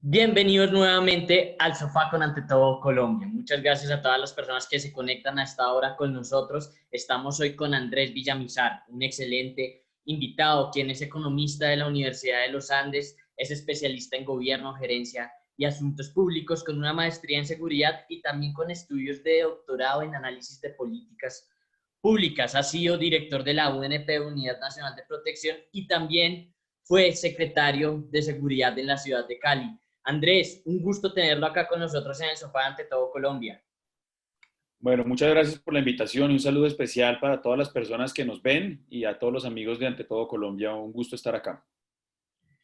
Bienvenidos nuevamente al Sofá con Ante Todo Colombia. Muchas gracias a todas las personas que se conectan a esta hora con nosotros. Estamos hoy con Andrés Villamizar, un excelente invitado, quien es economista de la Universidad de los Andes, es especialista en gobierno, gerencia y asuntos públicos con una maestría en seguridad y también con estudios de doctorado en análisis de políticas públicas. Ha sido director de la UNP, Unidad Nacional de Protección, y también fue secretario de Seguridad en la ciudad de Cali. Andrés, un gusto tenerlo acá con nosotros en el Sofá Ante Todo Colombia. Bueno, muchas gracias por la invitación y un saludo especial para todas las personas que nos ven y a todos los amigos de Ante Todo Colombia. Un gusto estar acá.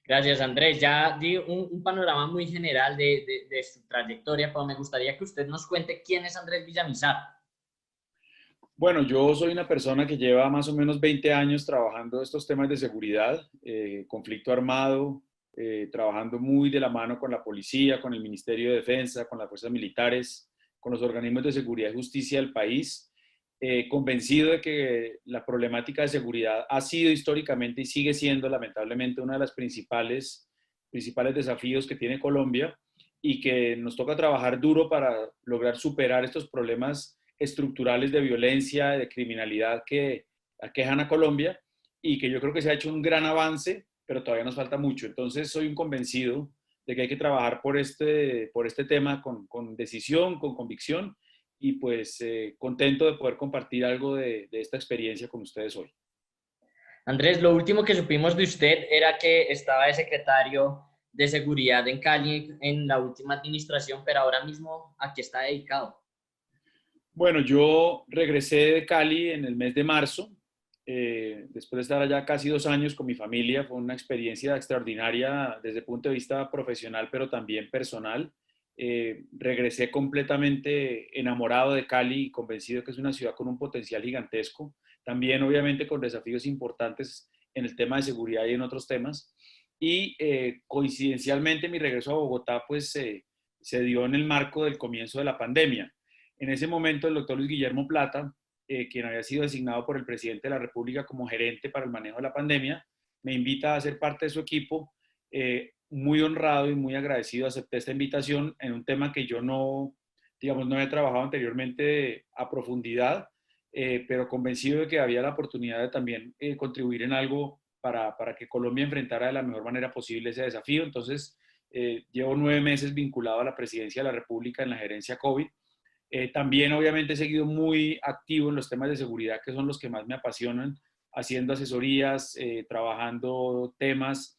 Gracias, Andrés. Ya di un panorama muy general de su trayectoria, pero me gustaría que usted nos cuente quién es Andrés Villamizar. Bueno, yo soy una persona que lleva más o menos 20 años trabajando estos temas de seguridad, conflicto armado, trabajando muy de la mano con la policía, con el Ministerio de Defensa, con las fuerzas militares, con los organismos de seguridad y justicia del país, convencido de que la problemática de seguridad ha sido históricamente y sigue siendo lamentablemente una de las principales desafíos que tiene Colombia y que nos toca trabajar duro para lograr superar estos problemas estructurales de violencia, de criminalidad que aquejan a Colombia y que yo creo que se ha hecho un gran avance, pero todavía nos falta mucho. Entonces soy un convencido de que hay que trabajar por este tema con decisión, con convicción y pues contento de poder compartir algo de esta experiencia con ustedes hoy. Andrés, lo último que supimos de usted era que estaba de secretario de Seguridad en Cali en la última administración, pero ahora mismo, ¿a qué está dedicado? Bueno, yo regresé de Cali en el mes de marzo, después de estar allá casi 2 años con mi familia. Fue una experiencia extraordinaria desde el punto de vista profesional, pero también personal. Regresé completamente enamorado de Cali y convencido que es una ciudad con un potencial gigantesco, también obviamente con desafíos importantes en el tema de seguridad y en otros temas. Y coincidencialmente mi regreso a Bogotá pues se dio en el marco del comienzo de la pandemia. En ese momento, el doctor Luis Guillermo Plata, quien había sido designado por el presidente de la República como gerente para el manejo de la pandemia, me invita a ser parte de su equipo. Muy honrado y muy agradecido acepté esta invitación en un tema que yo no, digamos, no había trabajado anteriormente a profundidad, pero convencido de que había la oportunidad de también contribuir en algo para que Colombia enfrentara de la mejor manera posible ese desafío. Entonces, llevo 9 meses vinculado a la presidencia de la República en la gerencia COVID. También obviamente he seguido muy activo en los temas de seguridad, que son los que más me apasionan, haciendo asesorías, trabajando temas,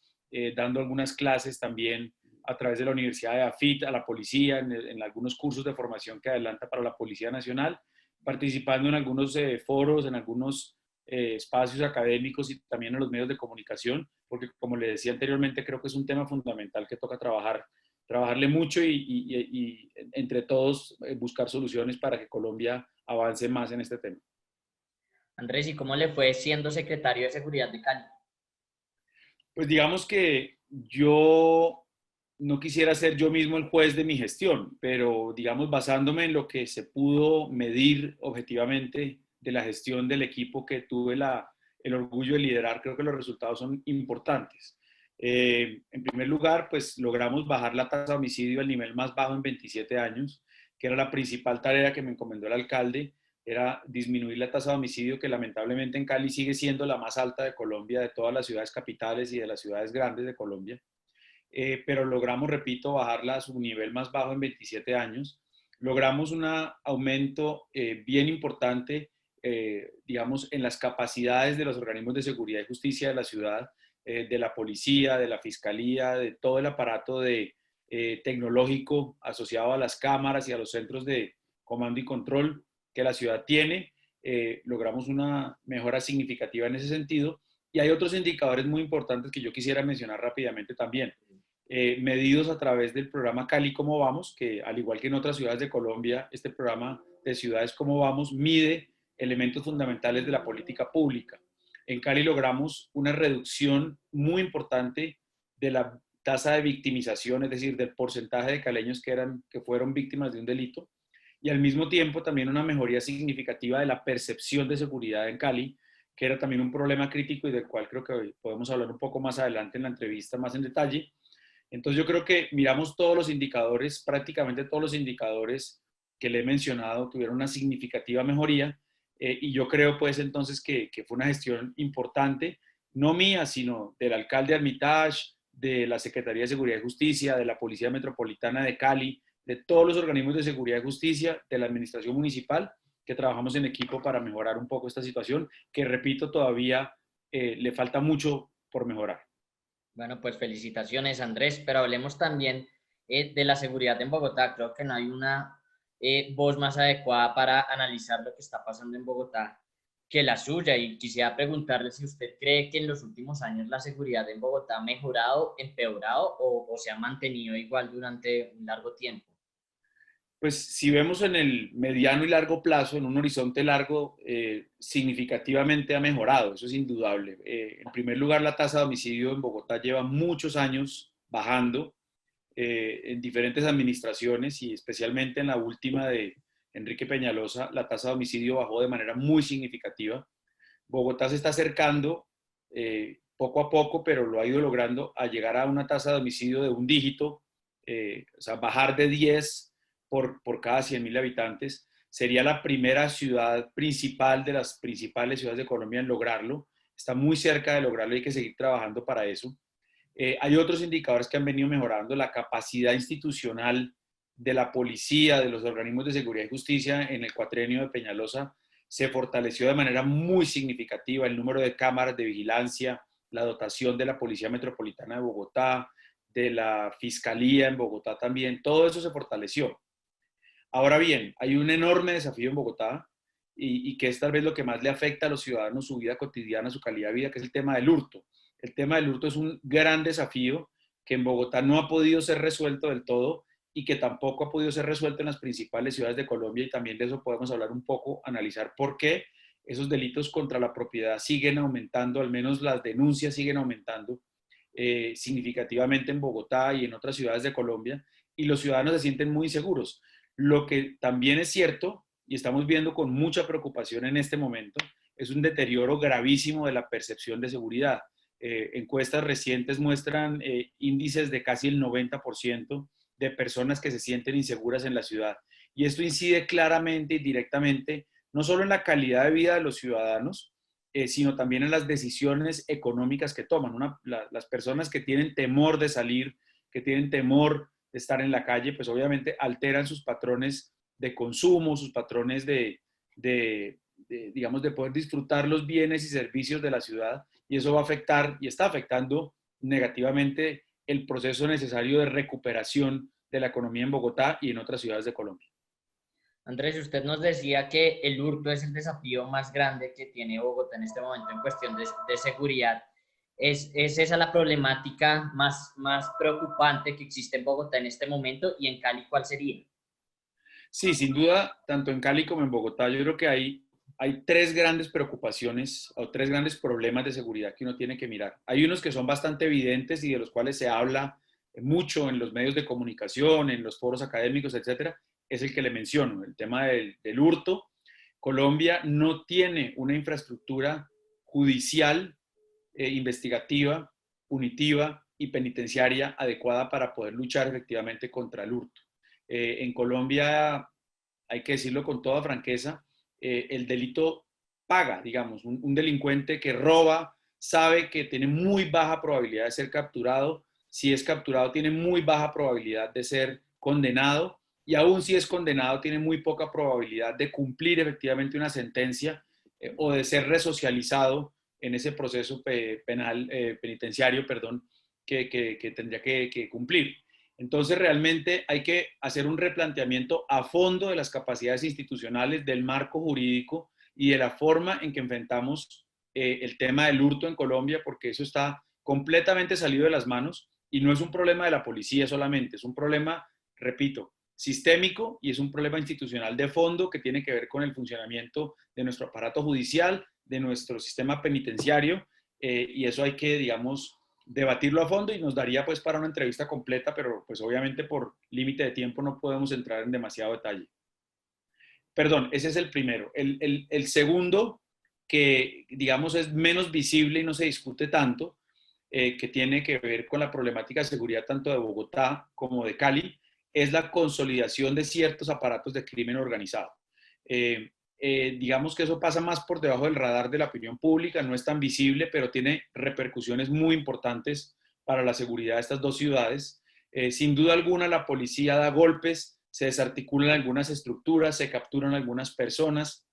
dando algunas clases también a través de la Universidad de AFIT a la policía, en algunos cursos de formación que adelanta para la Policía Nacional, participando en algunos foros, en algunos espacios académicos y también en los medios de comunicación, porque como le decía anteriormente, creo que es un tema fundamental que toca trabajarle mucho y entre todos buscar soluciones para que Colombia avance más en este tema. Andrés, ¿y cómo le fue siendo secretario de Seguridad de Cali? Pues digamos que yo no quisiera ser yo mismo el juez de mi gestión, pero digamos basándome en lo que se pudo medir objetivamente de la gestión del equipo que tuve el orgullo de liderar, creo que los resultados son importantes. En primer lugar, pues logramos bajar la tasa de homicidio al nivel más bajo en 27 años, que era la principal tarea que me encomendó el alcalde, era disminuir la tasa de homicidio, que lamentablemente en Cali sigue siendo la más alta de Colombia, de todas las ciudades capitales y de las ciudades grandes de Colombia. Pero logramos, repito, bajarla a su nivel más bajo en 27 años. Logramos un aumento bien importante, digamos, en las capacidades de los organismos de seguridad y justicia de la ciudad, de la policía, de la fiscalía, de todo el aparato tecnológico asociado a las cámaras y a los centros de comando y control que la ciudad tiene. Logramos una mejora significativa en ese sentido. Y hay otros indicadores muy importantes que yo quisiera mencionar rápidamente también. Medidos a través del programa Cali Cómo Vamos, que al igual que en otras ciudades de Colombia, este programa de Ciudades Cómo Vamos mide elementos fundamentales de la política pública. En Cali logramos una reducción muy importante de la tasa de victimización, es decir, del porcentaje de caleños que fueron víctimas de un delito, y al mismo tiempo también una mejoría significativa de la percepción de seguridad en Cali, que era también un problema crítico y del cual creo que hoy podemos hablar un poco más adelante en la entrevista más en detalle. Entonces yo creo que miramos todos los indicadores, prácticamente todos los indicadores que le he mencionado tuvieron una significativa mejoría, y yo creo pues entonces que fue una gestión importante, no mía, sino del alcalde Armitage, de la Secretaría de Seguridad y Justicia, de la Policía Metropolitana de Cali, de todos los organismos de seguridad y justicia, de la administración municipal, que trabajamos en equipo para mejorar un poco esta situación, que repito, todavía le falta mucho por mejorar. Bueno, pues felicitaciones, Andrés, pero hablemos también de la seguridad en Bogotá. Creo que no hay una voz más adecuada para analizar lo que está pasando en Bogotá que la suya. Y quisiera preguntarle si usted cree que en los últimos años la seguridad en Bogotá ha mejorado, empeorado o se ha mantenido igual durante un largo tiempo. Pues si vemos en el mediano y largo plazo, en un horizonte largo, significativamente ha mejorado, eso es indudable. En primer lugar, la tasa de homicidio en Bogotá lleva muchos años bajando, en diferentes administraciones y especialmente en la última de Enrique Peñalosa, la tasa de homicidio bajó de manera muy significativa. Bogotá se está acercando poco a poco, pero lo ha ido logrando a llegar a una tasa de homicidio de un dígito, o sea, bajar de 10 por cada 100.000 habitantes. Sería la primera ciudad principal de las principales ciudades de Colombia en lograrlo. Está muy cerca de lograrlo, hay que seguir trabajando para eso. Hay otros indicadores que han venido mejorando, la capacidad institucional de la policía, de los organismos de seguridad y justicia en el cuatrienio de Peñalosa se fortaleció de manera muy significativa, el número de cámaras de vigilancia, la dotación de la Policía Metropolitana de Bogotá, de la Fiscalía en Bogotá también, todo eso se fortaleció. Ahora bien, hay un enorme desafío en Bogotá y que es tal vez lo que más le afecta a los ciudadanos, su vida cotidiana, su calidad de vida, que es el tema del hurto. El tema del hurto es un gran desafío que en Bogotá no ha podido ser resuelto del todo y que tampoco ha podido ser resuelto en las principales ciudades de Colombia, y también de eso podemos hablar un poco, analizar por qué esos delitos contra la propiedad siguen aumentando, al menos las denuncias siguen aumentando significativamente en Bogotá y en otras ciudades de Colombia, y los ciudadanos se sienten muy inseguros. Lo que también es cierto, y estamos viendo con mucha preocupación en este momento, es un deterioro gravísimo de la percepción de seguridad. Encuestas recientes muestran índices de casi el 90% de personas que se sienten inseguras en la ciudad. Y esto incide claramente y directamente no solo en la calidad de vida de los ciudadanos, sino también en las decisiones económicas que toman. Las personas que tienen temor de salir, que tienen temor de estar en la calle, pues obviamente alteran sus patrones de consumo, sus patrones digamos, de poder disfrutar los bienes y servicios de la ciudad, y eso va a afectar y está afectando negativamente el proceso necesario de recuperación de la economía en Bogotá y en otras ciudades de Colombia. Andrés, usted nos decía que el hurto es el desafío más grande que tiene Bogotá en este momento en cuestión de seguridad. ¿Es esa la problemática más preocupante que existe en Bogotá en este momento? ¿Y en Cali cuál sería? Sí, sin duda, tanto en Cali como en Bogotá, yo creo que hay tres grandes preocupaciones o tres grandes problemas de seguridad que uno tiene que mirar. Hay unos que son bastante evidentes y de los cuales se habla mucho en los medios de comunicación, en los foros académicos, etcétera. Es el que le menciono, el tema del hurto. Colombia no tiene una infraestructura judicial, investigativa, punitiva y penitenciaria adecuada para poder luchar efectivamente contra el hurto. En Colombia, hay que decirlo con toda franqueza, el delito paga, digamos, un delincuente que roba sabe que tiene muy baja probabilidad de ser capturado, si es capturado tiene muy baja probabilidad de ser condenado, y aún si es condenado tiene muy poca probabilidad de cumplir efectivamente una sentencia o de ser resocializado en ese proceso penal, penitenciario, perdón, que tendría que cumplir. Entonces, realmente hay que hacer un replanteamiento a fondo de las capacidades institucionales, del marco jurídico y de la forma en que enfrentamos el tema del hurto en Colombia, porque eso está completamente salido de las manos y no es un problema de la policía solamente, es un problema, repito, sistémico, y es un problema institucional de fondo que tiene que ver con el funcionamiento de nuestro aparato judicial, de nuestro sistema penitenciario, y eso hay que, digamos, debatirlo a fondo, y nos daría pues para una entrevista completa, pero pues obviamente por límite de tiempo no podemos entrar en demasiado detalle. Perdón, ese es el primero. El segundo, que digamos es menos visible y no se discute tanto, que tiene que ver con la problemática de seguridad tanto de Bogotá como de Cali, es la consolidación de ciertos aparatos de crimen organizado. Digamos que eso pasa más por debajo del radar de la opinión pública, no es tan visible, pero tiene repercusiones muy importantes para la seguridad de estas dos ciudades. Sin duda alguna, la policía da golpes, se desarticulan algunas estructuras, se capturan algunas personas,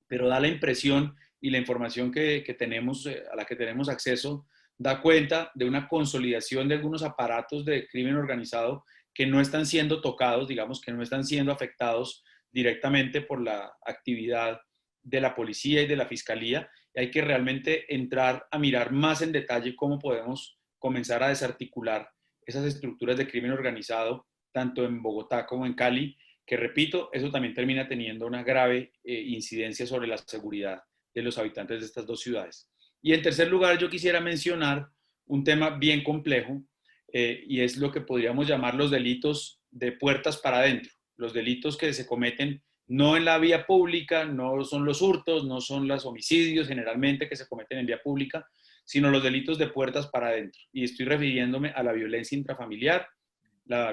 pero da la impresión y la información que tenemos, a la que tenemos acceso, da cuenta de una consolidación de algunos aparatos de crimen organizado que no están siendo tocados, digamos que no están siendo afectados directamente por la actividad de la policía y de la fiscalía. Y hay que realmente entrar a mirar más en detalle cómo podemos comenzar a desarticular esas estructuras de crimen organizado, tanto en Bogotá como en Cali, que repito, eso también termina teniendo una grave incidencia sobre la seguridad de los habitantes de estas dos ciudades. Y en tercer lugar, yo quisiera mencionar un tema bien complejo, y es lo que podríamos llamar los delitos de puertas para adentro, los delitos que se cometen no en la vía pública, no son los hurtos, no son los homicidios generalmente que se cometen en vía pública, sino los delitos de puertas para adentro. Y estoy refiriéndome a la violencia intrafamiliar, la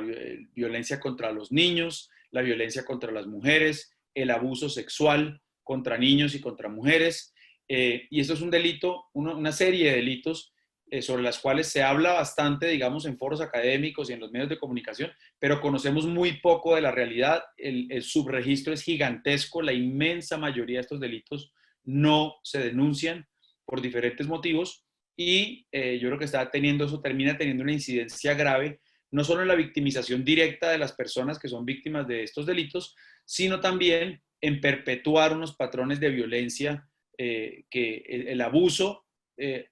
violencia contra los niños, la violencia contra las mujeres, el abuso sexual contra niños y contra mujeres. Y esto es un delito, una serie de delitos sobre las cuales se habla bastante, digamos, en foros académicos y en los medios de comunicación, pero conocemos muy poco de la realidad. El subregistro es gigantesco, la inmensa mayoría de estos delitos no se denuncian por diferentes motivos y yo creo que termina teniendo una incidencia grave, no solo en la victimización directa de las personas que son víctimas de estos delitos, sino también en perpetuar unos patrones de violencia, que el abuso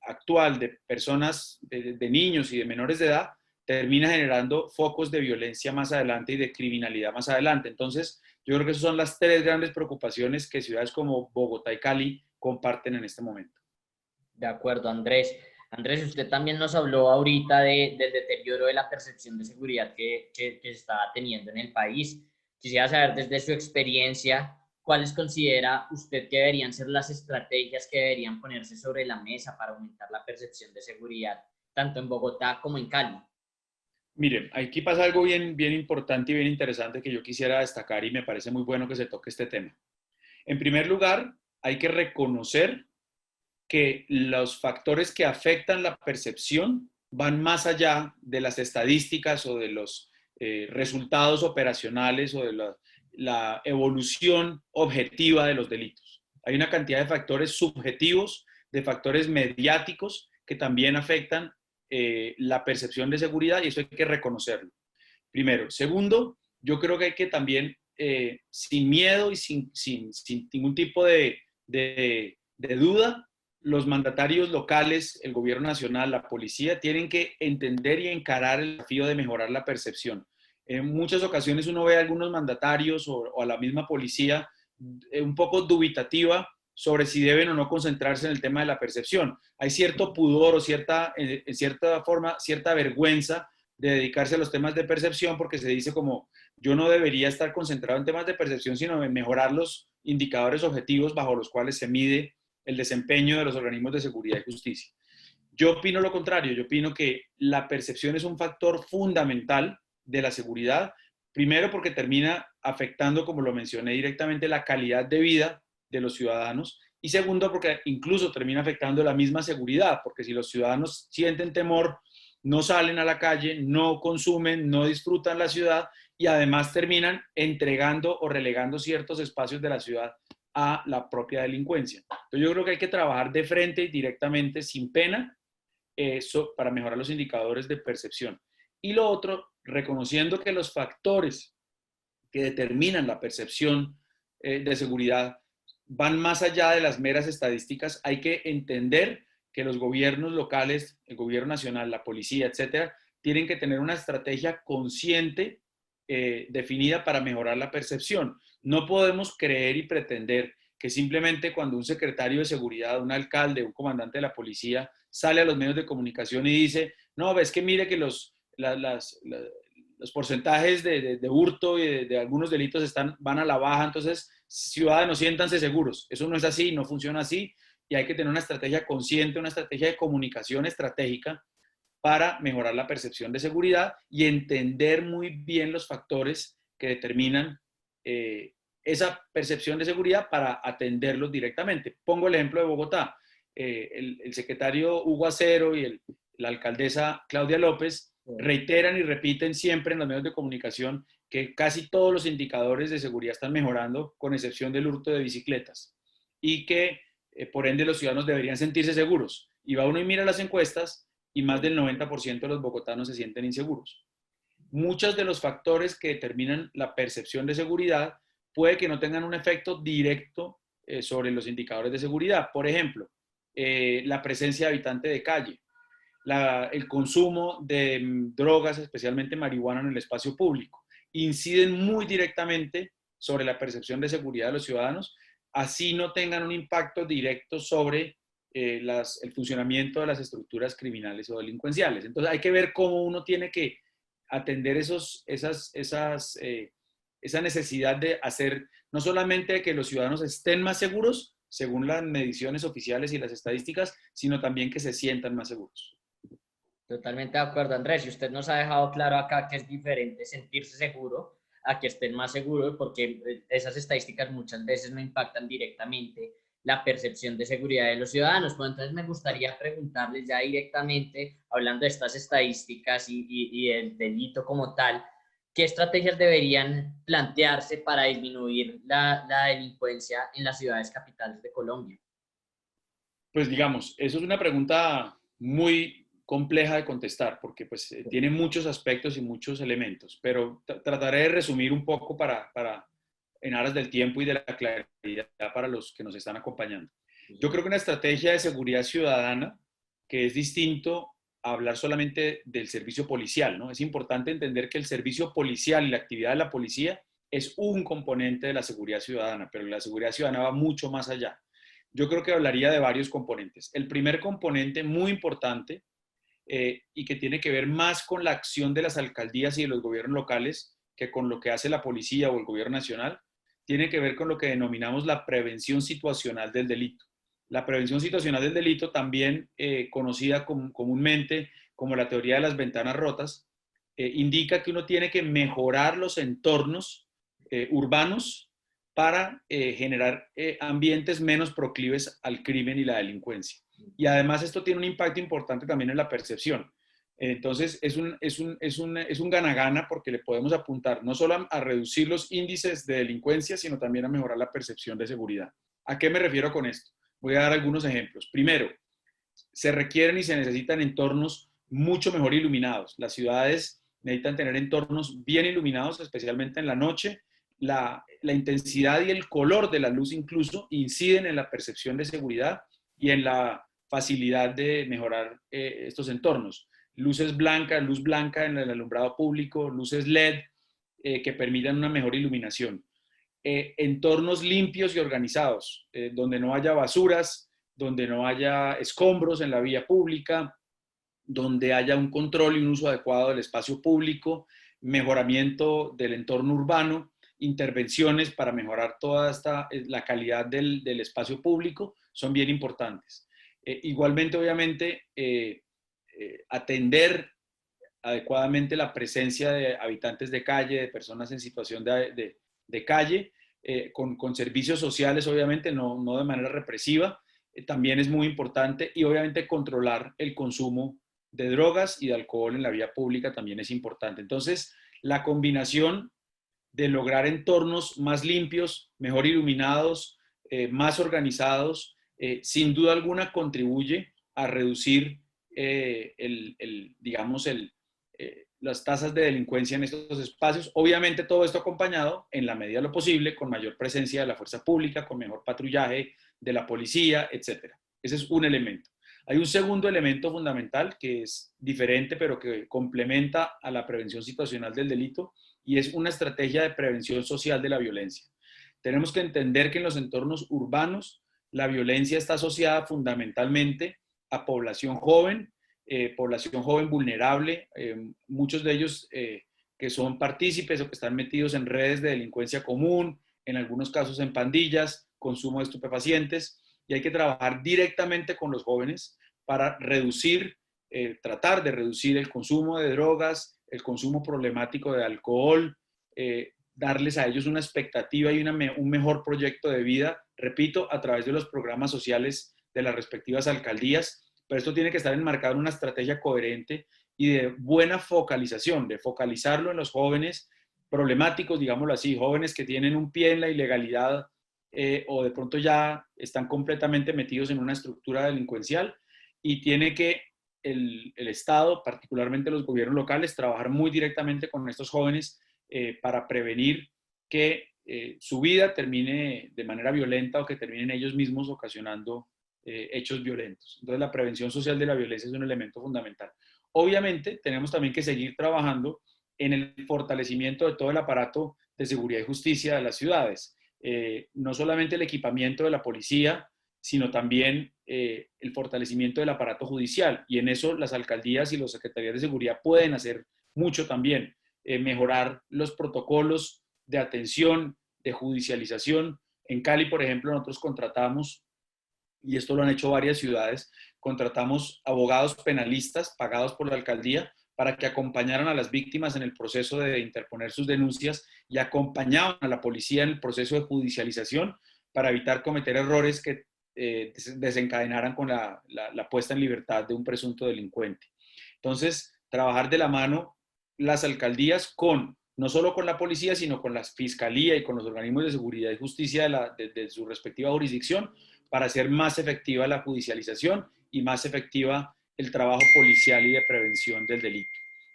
actual de personas, de niños y de menores de edad, termina generando focos de violencia más adelante y de criminalidad más adelante. Entonces, yo creo que esas son las tres grandes preocupaciones que ciudades como Bogotá y Cali comparten en este momento. De acuerdo, Andrés. Andrés, usted también nos habló ahorita del deterioro de la percepción de seguridad que se está teniendo en el país. Quisiera saber desde su experiencia, ¿cuáles considera usted que deberían ser las estrategias que deberían ponerse sobre la mesa para aumentar la percepción de seguridad, tanto en Bogotá como en Cali? Miren, aquí pasa algo bien importante y bien interesante que yo quisiera destacar y me parece muy bueno que se toque este tema. En primer lugar, hay que reconocer que los factores que afectan la percepción van más allá de las estadísticas o de los resultados operacionales o de la evolución objetiva de los delitos. Hay una cantidad de factores subjetivos, de factores mediáticos que también afectan la percepción de seguridad y eso hay que reconocerlo. Primero. Segundo, yo creo que hay que también, sin miedo y sin ningún tipo de duda, los mandatarios locales, el gobierno nacional, la policía, tienen que entender y encarar el desafío de mejorar la percepción. En muchas ocasiones uno ve a algunos mandatarios o a la misma policía un poco dubitativa sobre si deben o no concentrarse en el tema de la percepción. Hay cierto pudor o en cierta forma, cierta vergüenza de dedicarse a los temas de percepción porque se dice como yo no debería estar concentrado en temas de percepción, sino en mejorar los indicadores objetivos bajo los cuales se mide el desempeño de los organismos de seguridad y justicia. Yo opino lo contrario, yo opino que la percepción es un factor fundamental de la seguridad, primero porque termina afectando, como lo mencioné directamente, la calidad de vida de los ciudadanos y segundo porque incluso termina afectando la misma seguridad, porque si los ciudadanos sienten temor, no salen a la calle, no consumen, no disfrutan la ciudad y además terminan entregando o relegando ciertos espacios de la ciudad a la propia delincuencia. Entonces yo creo que hay que trabajar de frente y directamente, sin pena, para mejorar los indicadores de percepción. Y lo otro, reconociendo que los factores que determinan la percepción de seguridad van más allá de las meras estadísticas, hay que entender que los gobiernos locales, el gobierno nacional, la policía, etcétera, tienen que tener una estrategia consciente definida para mejorar la percepción. No podemos creer y pretender que simplemente cuando un secretario de seguridad, un alcalde, un comandante de la policía sale a los medios de comunicación y dice, no, ves que mire que los porcentajes de hurto y de algunos delitos van a la baja, entonces ciudadanos siéntanse seguros. Eso no es así, no funciona así. y hay que tener una estrategia consciente, una estrategia de comunicación estratégica para mejorar la percepción de seguridad y entender muy bien los factores que determinan esa percepción de seguridad para atenderlos directamente. Pongo el ejemplo de Bogotá. El secretario Hugo Acero y la alcaldesa Claudia López reiteran y repiten siempre en los medios de comunicación que casi todos los indicadores de seguridad están mejorando, con excepción del hurto de bicicletas, y que por ende los ciudadanos deberían sentirse seguros. Y va uno y mira las encuestas y más del 90% de los bogotanos se sienten inseguros. Muchos de los factores que determinan la percepción de seguridad puede que no tengan un efecto directo sobre los indicadores de seguridad. Por ejemplo, la presencia de habitante de calle, el consumo de drogas, especialmente marihuana, en el espacio público, inciden muy directamente sobre la percepción de seguridad de los ciudadanos, así no tengan un impacto directo sobre el funcionamiento de las estructuras criminales o delincuenciales. Entonces hay que ver cómo uno tiene que atender esa necesidad de hacer, no solamente que los ciudadanos estén más seguros, según las mediciones oficiales y las estadísticas, sino también que se sientan más seguros. Totalmente de acuerdo, Andrés. Y usted nos ha dejado claro acá que es diferente sentirse seguro a que estén más seguros, porque esas estadísticas muchas veces no impactan directamente la percepción de seguridad de los ciudadanos. Pues entonces me gustaría preguntarles ya directamente, hablando de estas estadísticas y el delito como tal, ¿qué estrategias deberían plantearse para disminuir la delincuencia en las ciudades capitales de Colombia? Pues digamos, eso es una pregunta muy compleja de contestar porque pues tiene muchos aspectos y muchos elementos, pero trataré de resumir un poco en aras del tiempo y de la claridad para los que nos están acompañando. Yo creo que una estrategia de seguridad ciudadana, que es distinto a hablar solamente del servicio policial, ¿no? Es importante entender que el servicio policial y la actividad de la policía es un componente de la seguridad ciudadana, pero la seguridad ciudadana va mucho más allá. Yo creo que hablaría de varios componentes. El primer componente muy importante y que tiene que ver más con la acción de las alcaldías y de los gobiernos locales que con lo que hace la policía o el gobierno nacional, tiene que ver con lo que denominamos la prevención situacional del delito. La prevención situacional del delito, también conocida comúnmente como la teoría de las ventanas rotas, indica que uno tiene que mejorar los entornos urbanos para generar ambientes menos proclives al crimen y la delincuencia. Y además esto tiene un impacto importante también en la percepción. Entonces es un gana-gana porque le podemos apuntar no solo a reducir los índices de delincuencia, sino también a mejorar la percepción de seguridad. ¿A qué me refiero con esto? Voy a dar algunos ejemplos. Primero, se requieren y se necesitan entornos mucho mejor iluminados. Las ciudades necesitan tener entornos bien iluminados, especialmente en la noche. La intensidad y el color de la luz incluso inciden en la percepción de seguridad y en la facilidad de mejorar estos entornos. Luces blancas, luz blanca en el alumbrado público, luces LED que permitan una mejor iluminación. Entornos limpios y organizados, donde no haya basuras, donde no haya escombros en la vía pública, donde haya un control y un uso adecuado del espacio público, mejoramiento del entorno urbano, intervenciones para mejorar toda la calidad del espacio público, son bien importantes. Igualmente, obviamente, atender adecuadamente la presencia de habitantes de calle, de personas en situación de calle, con servicios sociales, obviamente, no de manera represiva, también es muy importante, y obviamente controlar el consumo de drogas y de alcohol en la vía pública también es importante. Entonces, la combinación de lograr entornos más limpios, mejor iluminados, más organizados, sin duda alguna contribuye a reducir las tasas de delincuencia en estos espacios. Obviamente todo esto acompañado, en la medida de lo posible, con mayor presencia de la fuerza pública, con mejor patrullaje de la policía, etc. Ese es un elemento. Hay un segundo elemento fundamental que es diferente, pero que complementa a la prevención situacional del delito, y es una estrategia de prevención social de la violencia. Tenemos que entender que en los entornos urbanos la violencia está asociada fundamentalmente a población joven vulnerable, muchos de ellos que son partícipes o que están metidos en redes de delincuencia común, en algunos casos en pandillas, consumo de estupefacientes, y hay que trabajar directamente con los jóvenes para reducir, tratar de reducir el consumo de drogas, el consumo problemático de alcohol, darles a ellos una expectativa y un mejor proyecto de vida, repito, a través de los programas sociales de las respectivas alcaldías, pero esto tiene que estar enmarcado en una estrategia coherente y de buena focalización, de focalizarlo en los jóvenes problemáticos, digámoslo así, jóvenes que tienen un pie en la ilegalidad o de pronto ya están completamente metidos en una estructura delincuencial y tiene que el Estado, particularmente los gobiernos locales, trabajar muy directamente con estos jóvenes para prevenir que su vida termine de manera violenta o que terminen ellos mismos ocasionando hechos violentos. Entonces, la prevención social de la violencia es un elemento fundamental. Obviamente, tenemos también que seguir trabajando en el fortalecimiento de todo el aparato de seguridad y justicia de las ciudades. No solamente el equipamiento de la policía, sino también el fortalecimiento del aparato judicial. Y en eso las alcaldías y las secretarías de seguridad pueden hacer mucho también. Mejorar los protocolos de atención, de judicialización. En Cali, por ejemplo, nosotros contratamos, y esto lo han hecho varias ciudades, contratamos abogados penalistas pagados por la alcaldía para que acompañaran a las víctimas en el proceso de interponer sus denuncias y acompañaban a la policía en el proceso de judicialización para evitar cometer errores que desencadenaran con la puesta en libertad de un presunto delincuente. Entonces, trabajar de la mano las alcaldías no solo con la policía, sino con la fiscalía y con los organismos de seguridad y justicia de su respectiva jurisdicción para hacer más efectiva la judicialización y más efectiva el trabajo policial y de prevención del delito.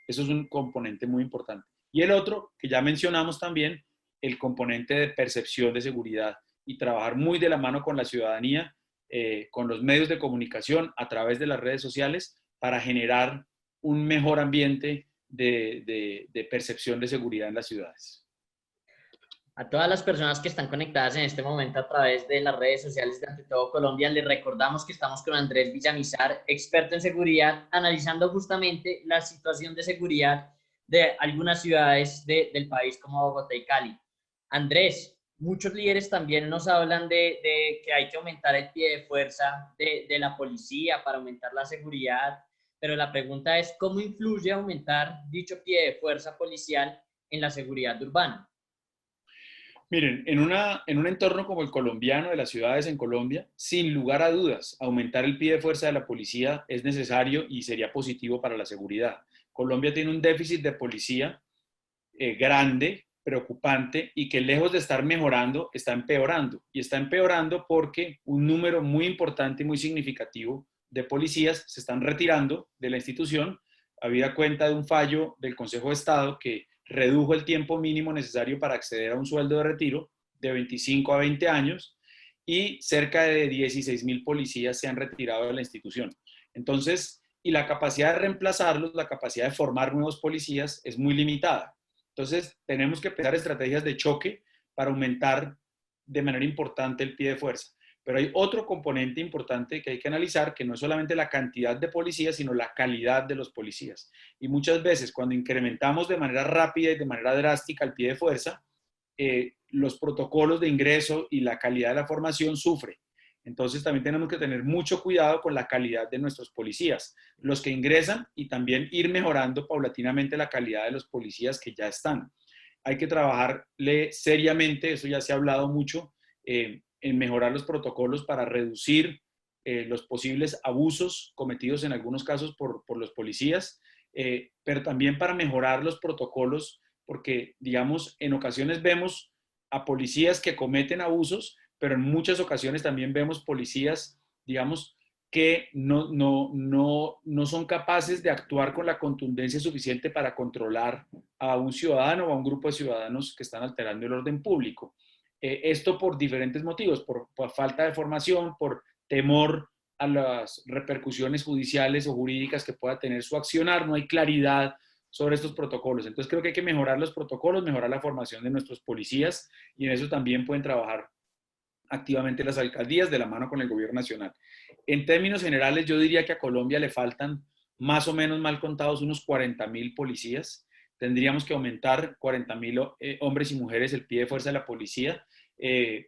Eso es un componente muy importante. Y el otro, que ya mencionamos también, el componente de percepción de seguridad y trabajar muy de la mano con la ciudadanía, con los medios de comunicación a través de las redes sociales para generar un mejor ambiente de percepción de seguridad en las ciudades. A todas las personas que están conectadas en este momento a través de las redes sociales de Ante Todo Colombia, les recordamos que estamos con Andrés Villamizar, experto en seguridad, analizando justamente la situación de seguridad de algunas ciudades del país como Bogotá y Cali. Andrés, muchos líderes también nos hablan de que hay que aumentar el pie de fuerza de la policía para aumentar la seguridad, pero la pregunta es, ¿cómo influye aumentar dicho pie de fuerza policial en la seguridad urbana? Miren, en un entorno como el colombiano, de las ciudades en Colombia, sin lugar a dudas, aumentar el pie de fuerza de la policía es necesario y sería positivo para la seguridad. Colombia tiene un déficit de policía grande, preocupante y que lejos de estar mejorando, está empeorando. Y está empeorando porque un número muy importante y muy significativo de policías se están retirando de la institución, habida cuenta de un fallo del Consejo de Estado que redujo el tiempo mínimo necesario para acceder a un sueldo de retiro de 25 a 20 años y cerca de 16,000 policías se han retirado de la institución. Entonces, y la capacidad de reemplazarlos, la capacidad de formar nuevos policías es muy limitada. Entonces, tenemos que pensar estrategias de choque para aumentar de manera importante el pie de fuerza. Pero hay otro componente importante que hay que analizar, que no es solamente la cantidad de policías, sino la calidad de los policías. Y muchas veces cuando incrementamos de manera rápida y de manera drástica el pie de fuerza, los protocolos de ingreso y la calidad de la formación sufren. Entonces también tenemos que tener mucho cuidado con la calidad de nuestros policías, los que ingresan y también ir mejorando paulatinamente la calidad de los policías que ya están. Hay que trabajarle seriamente, eso ya se ha hablado mucho, en mejorar los protocolos para reducir los posibles abusos cometidos en algunos casos por los policías, pero también para mejorar los protocolos, porque, digamos, en ocasiones vemos a policías que cometen abusos, pero en muchas ocasiones también vemos policías, digamos, que no son capaces de actuar con la contundencia suficiente para controlar a un ciudadano o a un grupo de ciudadanos que están alterando el orden público. Esto por diferentes motivos, por falta de formación, por temor a las repercusiones judiciales o jurídicas que pueda tener su accionar, no hay claridad sobre estos protocolos. Entonces creo que hay que mejorar los protocolos, mejorar la formación de nuestros policías y en eso también pueden trabajar activamente las alcaldías de la mano con el gobierno nacional. En términos generales, yo diría que a Colombia le faltan más o menos mal contados unos 40,000 policías. Tendríamos que aumentar 40,000 hombres y mujeres el pie de fuerza de la policía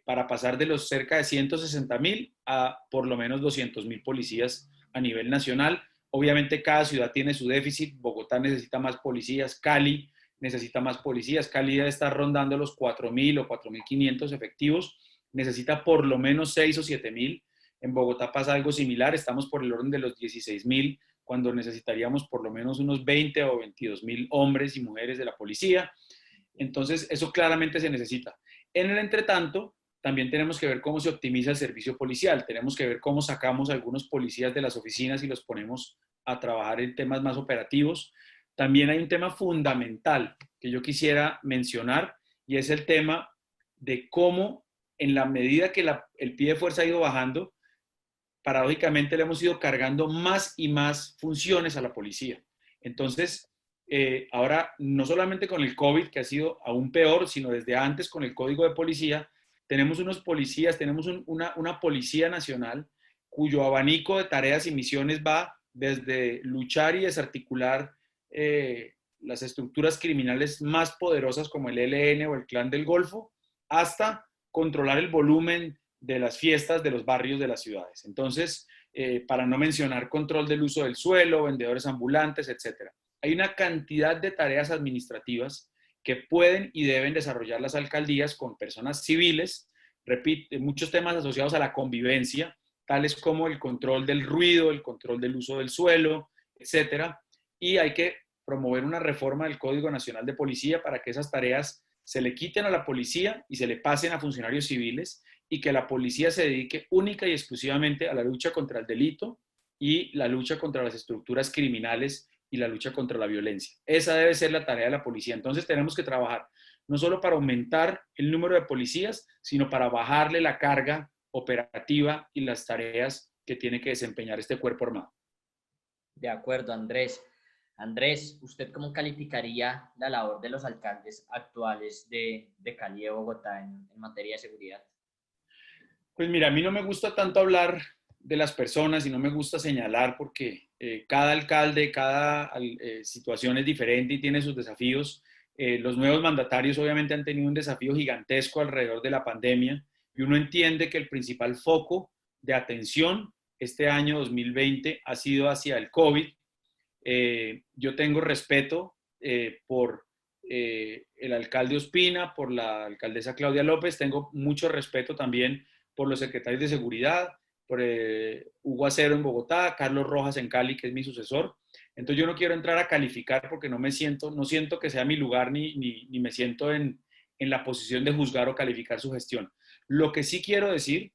para pasar de los cerca de 160.000 a por lo menos 200.000 policías a nivel nacional. Obviamente cada ciudad tiene su déficit. Bogotá necesita más policías, Cali necesita más policías, Cali debe estar rondando los 4.000 o 4.500 efectivos, necesita por lo menos 6 o 7.000. En Bogotá pasa algo similar, estamos por el orden de los 16.000, cuando necesitaríamos por lo menos unos 20 o 22.000 hombres y mujeres de la policía. Entonces, eso claramente se necesita. En el entretanto, también tenemos que ver cómo se optimiza el servicio policial, tenemos que ver cómo sacamos a algunos policías de las oficinas y los ponemos a trabajar en temas más operativos. También hay un tema fundamental que yo quisiera mencionar y es el tema de cómo en la medida que el pie de fuerza ha ido bajando, paradójicamente le hemos ido cargando más y más funciones a la policía. Entonces, ahora no solamente con el COVID, que ha sido aún peor, sino desde antes con el Código de Policía, tenemos unos policías, tenemos una Policía Nacional cuyo abanico de tareas y misiones va desde luchar y desarticular las estructuras criminales más poderosas como el ELN o el Clan del Golfo, hasta controlar el volumen de las fiestas de los barrios de las ciudades. Entonces, para no mencionar control del uso del suelo, vendedores ambulantes, etcétera. Hay una cantidad de tareas administrativas que pueden y deben desarrollar las alcaldías con personas civiles, repito, muchos temas asociados a la convivencia, tales como el control del ruido, el control del uso del suelo, etcétera. Y hay que promover una reforma del Código Nacional de Policía para que esas tareas se le quiten a la policía y se le pasen a funcionarios civiles y que la policía se dedique única y exclusivamente a la lucha contra el delito y la lucha contra las estructuras criminales y la lucha contra la violencia. Esa debe ser la tarea de la policía. Entonces tenemos que trabajar no solo para aumentar el número de policías, sino para bajarle la carga operativa y las tareas que tiene que desempeñar este cuerpo armado. De acuerdo, Andrés. Andrés, ¿usted cómo calificaría la labor de los alcaldes actuales de Cali y de Bogotá en materia de seguridad? Pues mira, a mí no me gusta tanto hablar de las personas y no me gusta señalar porque cada alcalde, cada situación es diferente y tiene sus desafíos. Los nuevos mandatarios obviamente han tenido un desafío gigantesco alrededor de la pandemia y uno entiende que el principal foco de atención este año 2020 ha sido hacia el COVID. Yo tengo respeto por el alcalde Ospina, por la alcaldesa Claudia López, tengo mucho respeto también por los secretarios de seguridad, por Hugo Acero en Bogotá, Carlos Rojas en Cali, que es mi sucesor. Entonces yo no quiero entrar a calificar porque no siento que sea mi lugar ni me siento en la posición de juzgar o calificar su gestión. Lo que sí quiero decir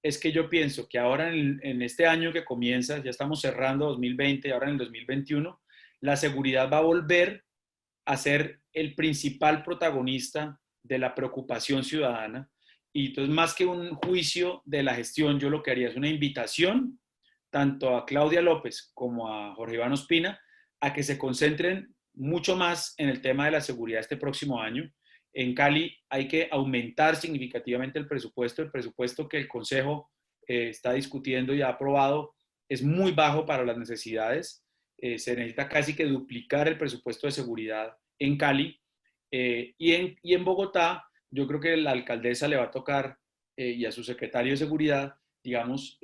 es que yo pienso que ahora en este año que comienza, ya estamos cerrando 2020 y ahora en el 2021, la seguridad va a volver a ser el principal protagonista de la preocupación ciudadana. Y entonces, más que un juicio de la gestión, yo lo que haría es una invitación tanto a Claudia López como a Jorge Iván Ospina a que se concentren mucho más en el tema de la seguridad este próximo año. En Cali hay que aumentar significativamente el presupuesto que el Consejo está discutiendo y ha aprobado es muy bajo para las necesidades. Se necesita casi que duplicar el presupuesto de seguridad en Cali. Y en Bogotá, yo creo que a la alcaldesa le va a tocar y a su secretario de seguridad, digamos,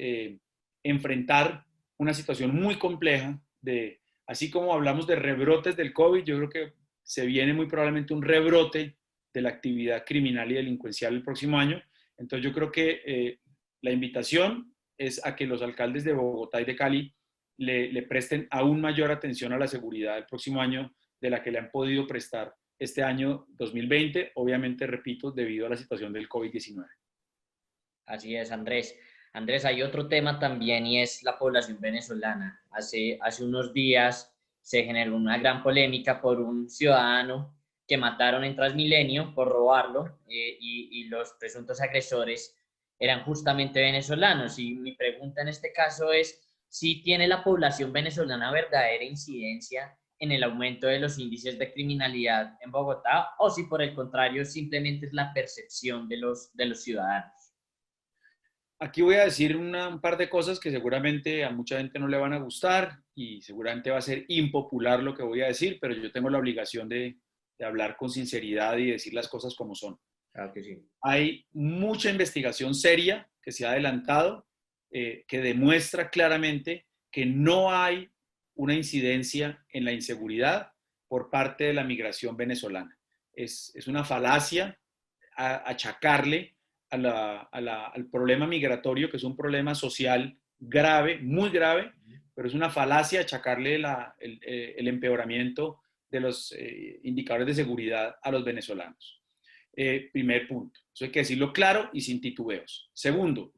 enfrentar una situación muy compleja de, así como hablamos de rebrotes del COVID, yo creo que se viene muy probablemente un rebrote de la actividad criminal y delincuencial el próximo año. Entonces yo creo que la invitación es a que los alcaldes de Bogotá y de Cali le presten aún mayor atención a la seguridad el próximo año de la que le han podido prestar este año 2020, obviamente, repito, debido a la situación del COVID-19. Así es, Andrés. Andrés, hay otro tema también y es la población venezolana. Hace unos días se generó una gran polémica por un ciudadano que mataron en Transmilenio por robarlo y los presuntos agresores eran justamente venezolanos. Y mi pregunta en este caso es si tiene la población venezolana verdadera incidencia en el aumento de los índices de criminalidad en Bogotá o si por el contrario simplemente es la percepción de los ciudadanos. Aquí voy a decir un par de cosas que seguramente a mucha gente no le van a gustar y seguramente va a ser impopular lo que voy a decir, pero yo tengo la obligación de hablar con sinceridad y decir las cosas como son. Claro que sí. Hay mucha investigación seria que se ha adelantado que demuestra claramente que no hay una incidencia en la inseguridad por parte de la migración venezolana. Es una falacia achacarle al problema migratorio, que es un problema social grave, muy grave, pero es una falacia achacarle el empeoramiento de los indicadores de seguridad a los venezolanos. Primer punto. Eso hay que decirlo claro y sin titubeos. Segundo,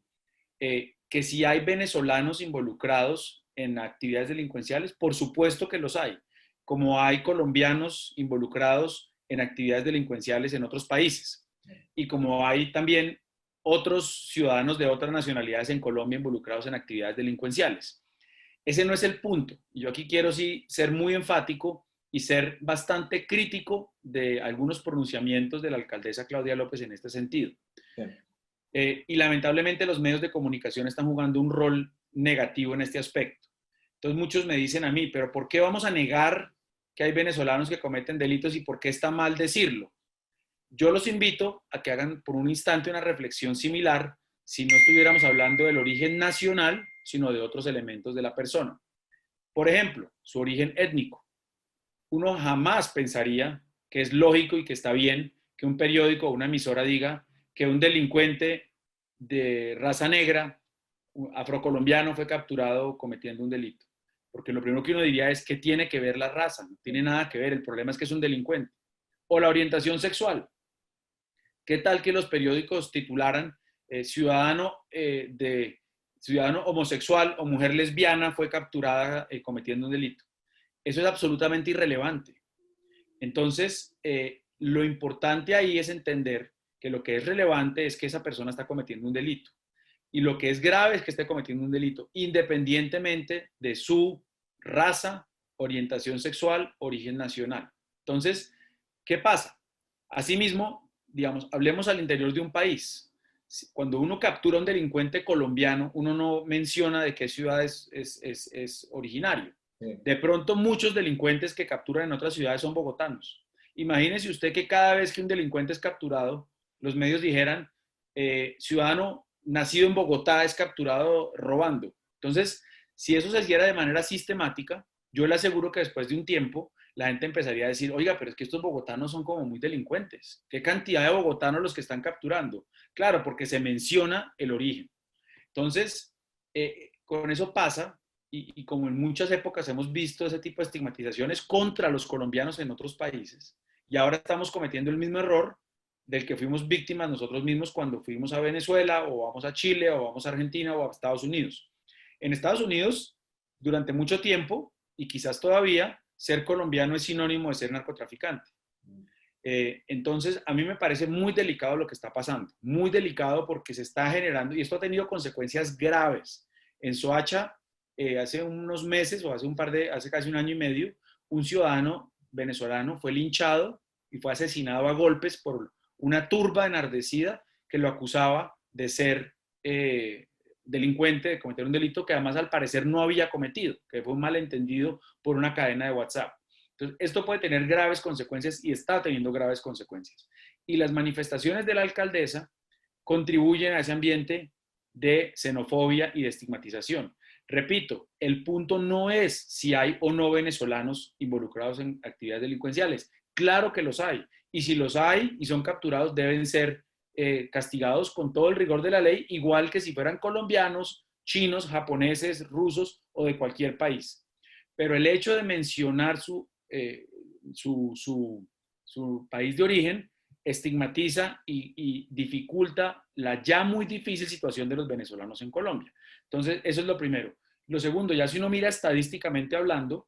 que si hay venezolanos involucrados en actividades delincuenciales, por supuesto que los hay, como hay colombianos involucrados en actividades delincuenciales en otros países, y como hay también otros ciudadanos de otras nacionalidades en Colombia involucrados en actividades delincuenciales. Ese no es el punto. Yo aquí quiero sí ser muy enfático y ser bastante crítico de algunos pronunciamientos de la alcaldesa Claudia López en este sentido. Sí. Y lamentablemente los medios de comunicación están jugando un rol negativo en este aspecto. Entonces muchos me dicen a mí, pero ¿por qué vamos a negar que hay venezolanos que cometen delitos y por qué está mal decirlo? Yo los invito a que hagan por un instante una reflexión similar si no estuviéramos hablando del origen nacional, sino de otros elementos de la persona. Por ejemplo, su origen étnico. Uno jamás pensaría que es lógico y que está bien que un periódico o una emisora diga que un delincuente de raza negra, afrocolombiano, fue capturado cometiendo un delito. Porque lo primero que uno diría es que tiene que ver la raza, no tiene nada que ver, el problema es que es un delincuente. O la orientación sexual. ¿Qué tal que los periódicos titularan ciudadano homosexual o mujer lesbiana fue capturada cometiendo un delito? Eso es absolutamente irrelevante. Entonces, lo importante ahí es entender que lo que es relevante es que esa persona está cometiendo un delito. Y lo que es grave es que esté cometiendo un delito, independientemente de su raza, orientación sexual, origen nacional. Entonces, ¿qué pasa? Asimismo, digamos, hablemos al interior de un país. Cuando uno captura a un delincuente colombiano, uno no menciona de qué ciudad es originario. Sí. De pronto, muchos delincuentes que capturan en otras ciudades son bogotanos. Imagínese usted que cada vez que un delincuente es capturado, los medios dijeran, ciudadano nacido en Bogotá es capturado robando. Entonces, si eso se hiciera de manera sistemática, yo le aseguro que después de un tiempo, la gente empezaría a decir, oiga, pero es que estos bogotanos son como muy delincuentes. ¿Qué cantidad de bogotanos los que están capturando? Claro, porque se menciona el origen. Entonces, con eso pasa, y como en muchas épocas hemos visto ese tipo de estigmatizaciones contra los colombianos en otros países, y ahora estamos cometiendo el mismo error del que fuimos víctimas nosotros mismos cuando fuimos a Venezuela, o vamos a Chile, o vamos a Argentina, o a Estados Unidos. En Estados Unidos, durante mucho tiempo, y quizás todavía, ser colombiano es sinónimo de ser narcotraficante. Entonces, a mí me parece muy delicado lo que está pasando, muy delicado porque se está generando, y esto ha tenido consecuencias graves. En Soacha, hace unos meses, o hace casi un año y medio, un ciudadano venezolano fue linchado y fue asesinado a golpes por una turba enardecida que lo acusaba de ser delincuente, de cometer un delito que además al parecer no había cometido, que fue un malentendido por una cadena de WhatsApp. Entonces, esto puede tener graves consecuencias y está teniendo graves consecuencias. Y las manifestaciones de la alcaldesa contribuyen a ese ambiente de xenofobia y de estigmatización. Repito, el punto no es si hay o no venezolanos involucrados en actividades delincuenciales. Claro que los hay. Y si los hay y son capturados, deben ser castigados con todo el rigor de la ley, igual que si fueran colombianos, chinos, japoneses, rusos o de cualquier país. Pero el hecho de mencionar su país de origen estigmatiza y dificulta la ya muy difícil situación de los venezolanos en Colombia. Entonces, eso es lo primero. Lo segundo, ya si uno mira estadísticamente hablando,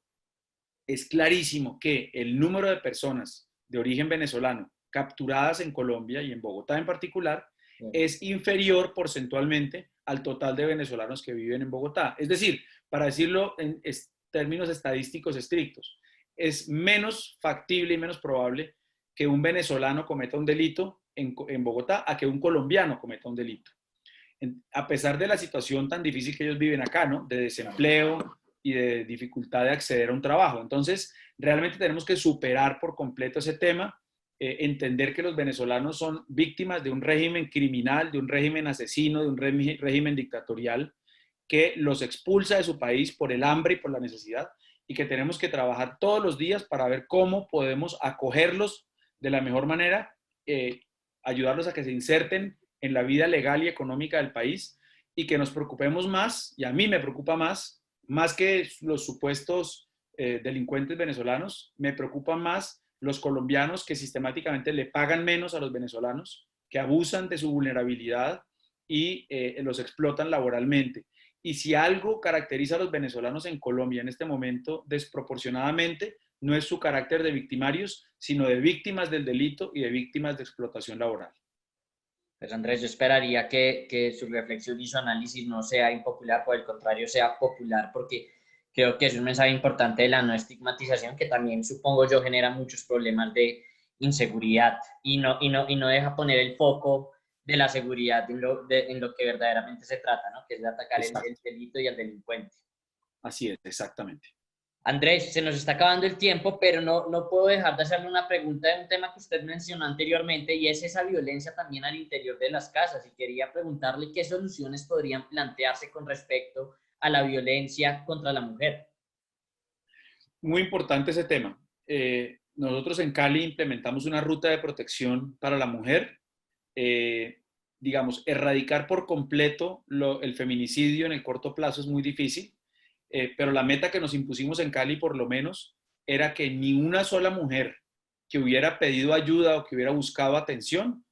es clarísimo que el número de personas de origen venezolano capturadas en Colombia y en Bogotá en particular es inferior porcentualmente al total de venezolanos que viven en Bogotá. Es decir, para decirlo en términos estadísticos estrictos, es menos factible y menos probable que un venezolano cometa un delito en Bogotá a que un colombiano cometa un delito. A pesar de la situación tan difícil que ellos viven acá, ¿no? De desempleo y de dificultad de acceder a un trabajo. Entonces, realmente tenemos que superar por completo ese tema entender que los venezolanos son víctimas de un régimen criminal, de un régimen asesino, de un régimen dictatorial que los expulsa de su país por el hambre y por la necesidad, y que tenemos que trabajar todos los días para ver cómo podemos acogerlos de la mejor manera, ayudarlos a que se inserten en la vida legal y económica del país, y que nos preocupemos más, y a mí me preocupa más que los supuestos delincuentes venezolanos, me preocupan más los colombianos que sistemáticamente le pagan menos a los venezolanos, que abusan de su vulnerabilidad y los explotan laboralmente. Y si algo caracteriza a los venezolanos en Colombia en este momento desproporcionadamente, no es su carácter de victimarios, sino de víctimas del delito y de víctimas de explotación laboral. Pues Andrés, yo esperaría que su reflexión y su análisis no sea impopular, por el contrario, sea popular, porque creo que es un mensaje importante de la no estigmatización, que también supongo yo genera muchos problemas de inseguridad y no deja poner el foco de la seguridad en lo que verdaderamente se trata, ¿no? Que es de atacar el delito y al delincuente. Así es, exactamente. Andrés, se nos está acabando el tiempo, pero no puedo dejar de hacerle una pregunta de un tema que usted mencionó anteriormente, y es esa violencia también al interior de las casas. Y quería preguntarle qué soluciones podrían plantearse con respecto a la violencia contra la mujer. Muy importante ese tema. Nosotros en Cali implementamos una ruta de protección para la mujer. Digamos, erradicar por completo el feminicidio en el corto plazo es muy difícil. Pero la meta que nos impusimos en Cali, por lo menos, era que ni una sola mujer que hubiera pedido ayuda o que hubiera buscado atención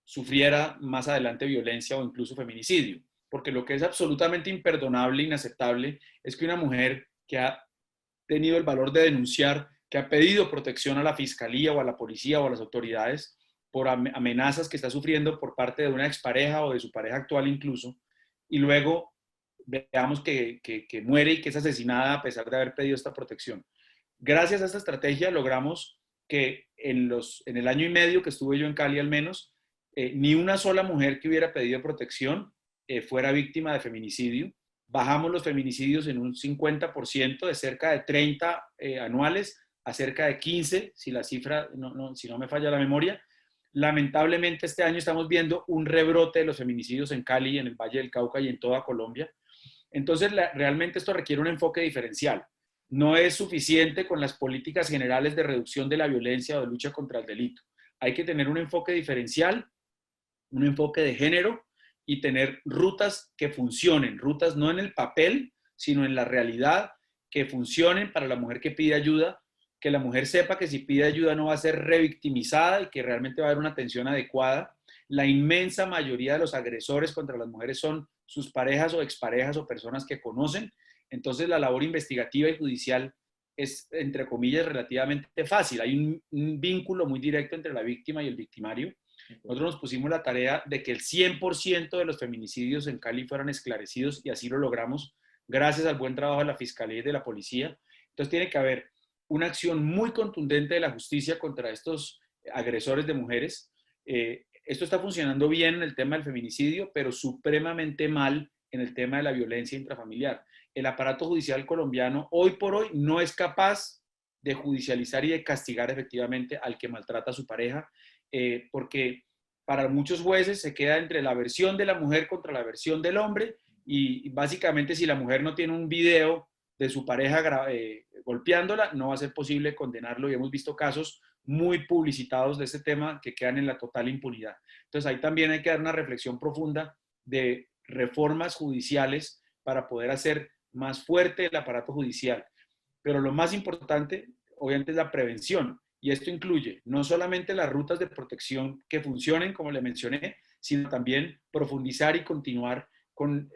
sufriera más adelante violencia o incluso feminicidio. Porque lo que es absolutamente imperdonable e inaceptable es que una mujer que ha tenido el valor de denunciar, que ha pedido protección a la fiscalía o a la policía o a las autoridades por amenazas que está sufriendo por parte de una expareja o de su pareja actual incluso, y luego veamos que muere y que es asesinada a pesar de haber pedido esta protección. Gracias a esta estrategia logramos que en el año y medio que estuve yo en Cali al menos, ni una sola mujer que hubiera pedido protección fuera víctima de feminicidio. Bajamos los feminicidios en un 50%, de cerca de 30 anuales a cerca de 15, si la cifra, si no me falla la memoria. Lamentablemente este año estamos viendo un rebrote de los feminicidios en Cali, en el Valle del Cauca y en toda Colombia. Entonces, realmente esto requiere un enfoque diferencial. No es suficiente con las políticas generales de reducción de la violencia o de lucha contra el delito. Hay que tener un enfoque diferencial, un enfoque de género y tener rutas que funcionen, rutas no en el papel, sino en la realidad, que funcionen para la mujer que pide ayuda, que la mujer sepa que si pide ayuda no va a ser revictimizada y que realmente va a haber una atención adecuada. La inmensa mayoría de los agresores contra las mujeres son sus parejas o exparejas o personas que conocen. Entonces la labor investigativa y judicial es, entre comillas, relativamente fácil. Hay un vínculo muy directo entre la víctima y el victimario. Nosotros nos pusimos la tarea de que el 100% de los feminicidios en Cali fueran esclarecidos y así lo logramos gracias al buen trabajo de la Fiscalía y de la Policía. Entonces tiene que haber una acción muy contundente de la justicia contra estos agresores de mujeres. Esto está funcionando bien en el tema del feminicidio, pero supremamente mal en el tema de la violencia intrafamiliar. El aparato judicial colombiano hoy por hoy no es capaz de judicializar y de castigar efectivamente al que maltrata a su pareja, porque para muchos jueces se queda entre la versión de la mujer contra la versión del hombre, y básicamente si la mujer no tiene un video de su pareja golpeándola, no va a ser posible condenarlo, y hemos visto casos muy publicitados de este tema que quedan en la total impunidad. Entonces ahí también hay que dar una reflexión profunda de reformas judiciales para poder hacer más fuerte el aparato judicial. Pero lo más importante, obviamente, es la prevención. Y esto incluye no solamente las rutas de protección que funcionen, como le mencioné, sino también profundizar y continuar con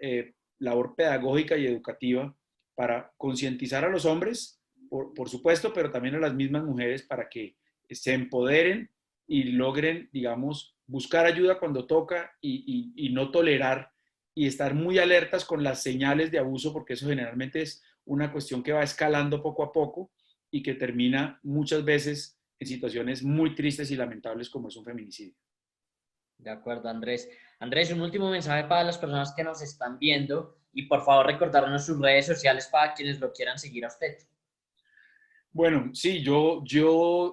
labor pedagógica y educativa para concientizar a los hombres, por supuesto, pero también a las mismas mujeres para que se empoderen y logren, digamos, buscar ayuda cuando toca y no tolerar y estar muy alertas con las señales de abuso, porque eso generalmente es una cuestión que va escalando poco a poco y que termina muchas veces en situaciones muy tristes y lamentables como es un feminicidio. De acuerdo, Andrés. Andrés, un último mensaje para las personas que nos están viendo y por favor recordarnos sus redes sociales para quienes lo quieran seguir a usted. Bueno, sí, yo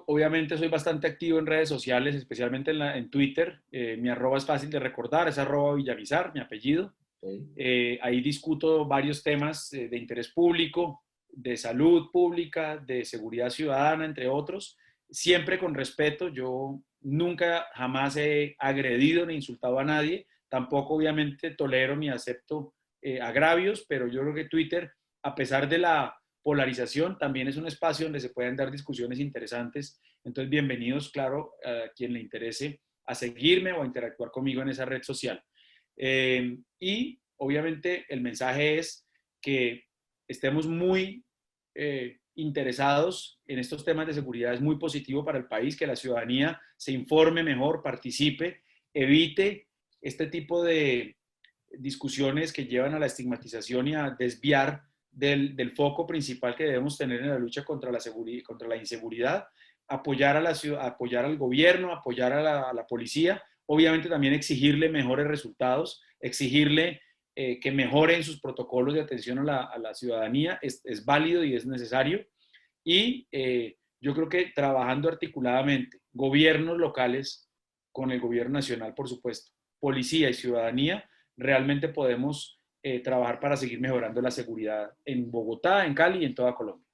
obviamente soy bastante activo en redes sociales, especialmente en Twitter. Mi arroba es fácil de recordar, es arroba Villamizar, mi apellido. Sí. Ahí discuto varios temas de interés público, de salud pública, de seguridad ciudadana, entre otros, siempre con respeto. Yo nunca jamás he agredido ni insultado a nadie, tampoco obviamente tolero ni acepto agravios, pero yo creo que Twitter, a pesar de la polarización, también es un espacio donde se pueden dar discusiones interesantes. Entonces, bienvenidos, claro, a quien le interese a seguirme o a interactuar conmigo en esa red social. Y obviamente el mensaje es que estemos muy interesados en estos temas de seguridad. Es muy positivo para el país que la ciudadanía se informe mejor, participe, evite este tipo de discusiones que llevan a la estigmatización y a desviar del foco principal que debemos tener en la lucha contra la inseguridad, apoyar, apoyar al gobierno, apoyar a la policía, obviamente también exigirle mejores resultados, exigirle que mejoren sus protocolos de atención a la ciudadanía, es válido y es necesario. Y yo creo que trabajando articuladamente, gobiernos locales con el gobierno nacional, por supuesto, policía y ciudadanía, realmente podemos trabajar para seguir mejorando la seguridad en Bogotá, en Cali y en toda Colombia.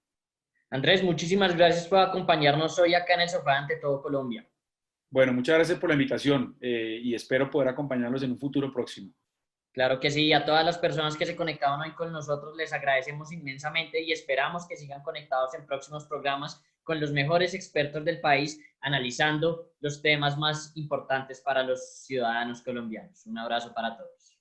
Andrés, muchísimas gracias por acompañarnos hoy acá en el sofá ante todo Colombia. Bueno, muchas gracias por la invitación y espero poder acompañarlos en un futuro próximo. Claro que sí, a todas las personas que se conectaron hoy con nosotros les agradecemos inmensamente y esperamos que sigan conectados en próximos programas con los mejores expertos del país analizando los temas más importantes para los ciudadanos colombianos. Un abrazo para todos.